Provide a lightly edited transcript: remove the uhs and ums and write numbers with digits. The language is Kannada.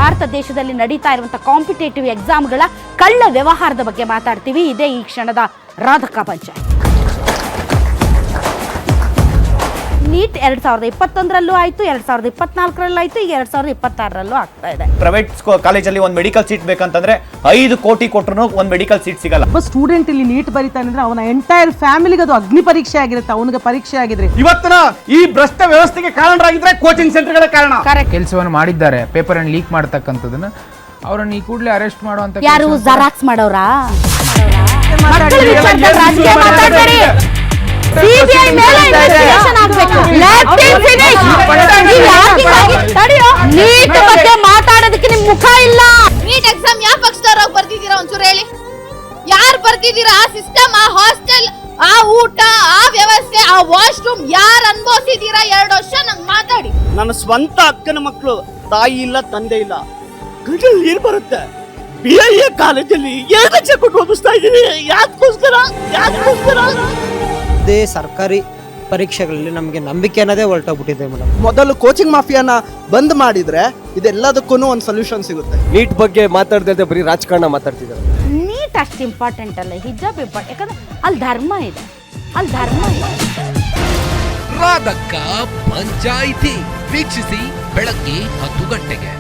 ಭಾರತ ದೇಶದಲ್ಲಿ ನಡೀತಾ ಇರುವಂತಹ ಕಾಂಪಿಟೇಟಿವ್ ಎಕ್ಸಾಮ್ಗಳ ಕಳ್ಳ ವ್ಯವಹಾರದ ಬಗ್ಗೆ ಮಾತಾಡ್ತೀವಿ. ಇದೇ ಈ ಕ್ಷಣದ ರಾಧಕ ಪಂಚಾಯತ್. ನೀಟ್ 2021ರಲ್ಲೂ ಆಯ್ತು, 2024ರಲ್ಲೂ ಆಯ್ತು, ಈಗ 2026ರಲ್ಲೂ ಆಗ್ತಾ ಇದೆ. ಪ್ರೈವೇಟ್ ಕಾಲೇಜಲ್ಲಿ ಒಂದು ಮೆಡಿಕಲ್ ಸೀಟ್ ಬೇಕಂತಂದ್ರೆ 5 ಕೋಟಿ ಕೊಟ್ಟರು ಒಂದು ಮೆಡಿಕಲ್ ಸೀಟ್ ಸಿಗಲ್ಲ. ಒಬ್ಬ ಸ್ಟೂಡೆಂಟ್ ಇಲ್ಲಿ ನೀಟ್ ಬರೀತಾನೆ ಅಂದ್ರೆ ಅವನ ಎಂಟೈರ್ ಫ್ಯಾಮಿಲಿಗೆ ಅದು ಅಗ್ನಿ ಪರೀಕ್ಷೆ ಆಗಿರುತ್ತೆ, ಅವನಿಗೆ ಪರೀಕ್ಷೆ ಆಗಿದ್ರೆ. ಇವತ್ತಿನ ಈ ಭ್ರಷ್ಟ ವ್ಯವಸ್ಥೆಗೆ ಕಾರಣರಾಗಿದ್ರೆ ಕೋಚಿಂಗ್ ಸೆಂಟರ್ಗಳ ಕಾರಣ. ಕೆಲಸವನ್ನು ಮಾಡಿದ್ದಾರೆ, ಪೇಪರ್ ಅನ್ನು ಲೀಕ್ ಮಾಡ್ತಕ್ಕಂಥದನ್ನ ಅವರನ್ನು ಈ ಕೂಡಲೇ ಅರೆಸ್ಟ್ ಮಾಡುವಂತ. ಯಾರು ಜೆರಾಕ್ಸ್ ಮಾಡೋರಾ? ಮಾತಾಡೋದಕ್ಕೆ ನಿಮ್ ಮುಖ ಇಲ್ಲ. ನೀಟ್ ಎಕ್ಸಾಮ್ ಯಾವ ಪಕ್ಷದವ್ರಾಗ ಬರ್ತಿದ್ದೀರಾ ಒಂಚೂರು ಹೇಳಿ. ಯಾರು ಬರ್ತಿದ್ದೀರಾ? ಆ ಸಿಸ್ಟಮ್, ಆ ಹಾಸ್ಟೆಲ್, ಆ ಊಟ, ಆ ವ್ಯವಸ್ಥೆ, ಆ ವಾಶ್ರೂಮ್ ಯಾರು ಅನುಭವಿಸಿದೀರಾ 2 ವರ್ಷ? ನಂಗೆ ಮಾತಾಡಿ. ನನ್ನ ಸ್ವಂತ ಅಕ್ಕನ ಮಕ್ಕಳು, ತಾಯಿ ಇಲ್ಲ, ತಂದೆ ಇಲ್ಲ, ಗಂಟಲು ನೀರು ಬರುತ್ತೆ. BIA ಕಾಲೇಜಲ್ಲಿ 2 ಲಕ್ಷ ಕೊಟ್ಟು ಓದಿಸ್ತಾ ಇದ್ದೀನಿ. ಯಾಕೋಸ್ಕರ? ಇದೇ ಸರ್ಕಾರಿ ಪರೀಕ್ಷೆಗಳಲ್ಲಿ ನಮಗೆ ನಂಬಿಕೆ ಅನ್ನೋದೇ ಹೊರಟೋಗ್ಬಿಟ್ಟಿದೆ ಮೇಡಮ್. ಮೊದಲು ಕೋಚಿಂಗ್ ಮಾಫಿಯಾನ ಬಂದ್ ಮಾಡಿದ್ರೆ ಇದೆಲ್ಲದಕ್ಕೂ ಒಂದು ಸೊಲ್ಯೂಷನ್ ಸಿಗುತ್ತೆ. ನೀಟ್ ಬಗ್ಗೆ ಮಾತಾಡ್ತಾ ಬರೀ ರಾಜಕಾರಣ ಮಾತಾಡ್ತಿದ್ದಾರೆ. ನೀಟ್ ಅಷ್ಟು ಇಂಪಾರ್ಟೆಂಟ್ ಅಲ್ಲ, ಹಿಜಾಬ್ ಇಂಪಾರ್ಟೆಂಟ್. ಯಾಕಂದ್ರೆ ಅಲ್ಲಿ ಧರ್ಮ ಇದೆ. ರಾಧಕ ಪಂಚಾಯಿತಿ ವೀಕ್ಷಿಸಿ ಬೆಳಗ್ಗೆ 10 ಗಂಟೆಗೆ.